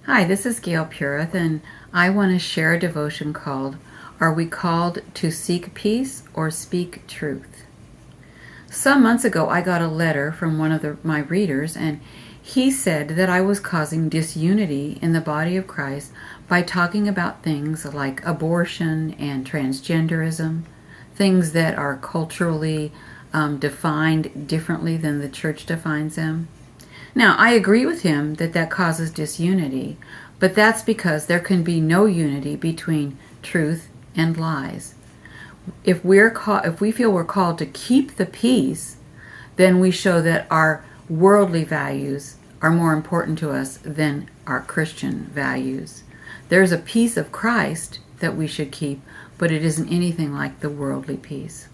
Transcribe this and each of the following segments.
Hi, this is Gail Purith, and I want to share a devotion called Are We Called to Seek Peace or Speak Truth? Some months ago, I got a letter from one of my readers, and he said that I was causing disunity in the body of Christ by talking about things like abortion and transgenderism, things that are culturally defined differently than the church defines them. Now, I agree with him that that causes disunity, but that's because there can be no unity between truth and lies. If we feel we're called to keep the peace, then we show that our worldly values are more important to us than our Christian values. There's a peace of Christ that we should keep, but it isn't anything like the worldly peace.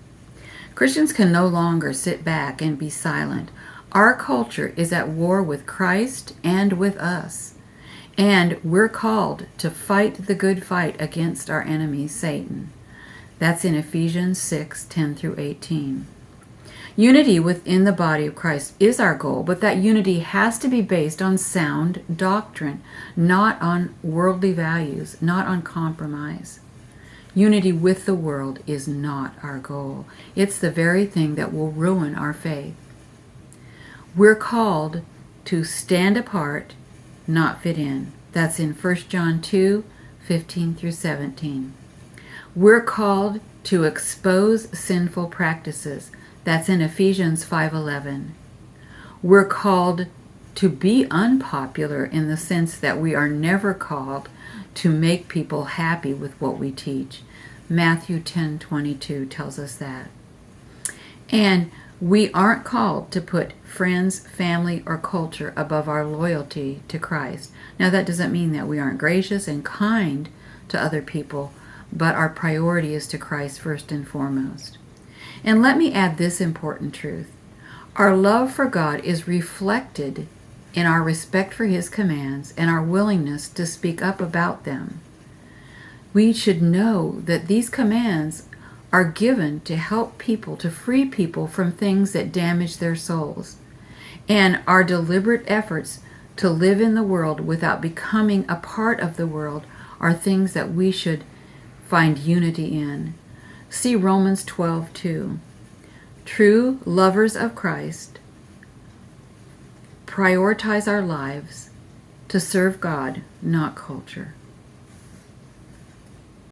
Christians can no longer sit back and be silent. Our culture is at war with Christ and with us. And we're called to fight the good fight against our enemy, Satan. That's in Ephesians 6:10-18. Unity within the body of Christ is our goal, but that unity has to be based on sound doctrine, not on worldly values, not on compromise. Unity with the world is not our goal. It's the very thing that will ruin our faith. We're called to stand apart, not fit in. That's in 1 John 2:15-17. We're called to expose sinful practices. That's in Ephesians 5:11. We're called to be unpopular in the sense that we are never called to make people happy with what we teach. Matthew 10:22 tells us that. And we aren't called to put friends, family, or culture above our loyalty to Christ. Now, that doesn't mean that we aren't gracious and kind to other people, but our priority is to Christ first and foremost. And let me add this important truth. Our love for God is reflected in our respect for His commands and our willingness to speak up about them. We should know that these commands are given to help people, to free people from things that damage their souls. And our deliberate efforts to live in the world without becoming a part of the world are things that we should find unity in. See Romans 12:2. True lovers of Christ prioritize our lives to serve God, not culture.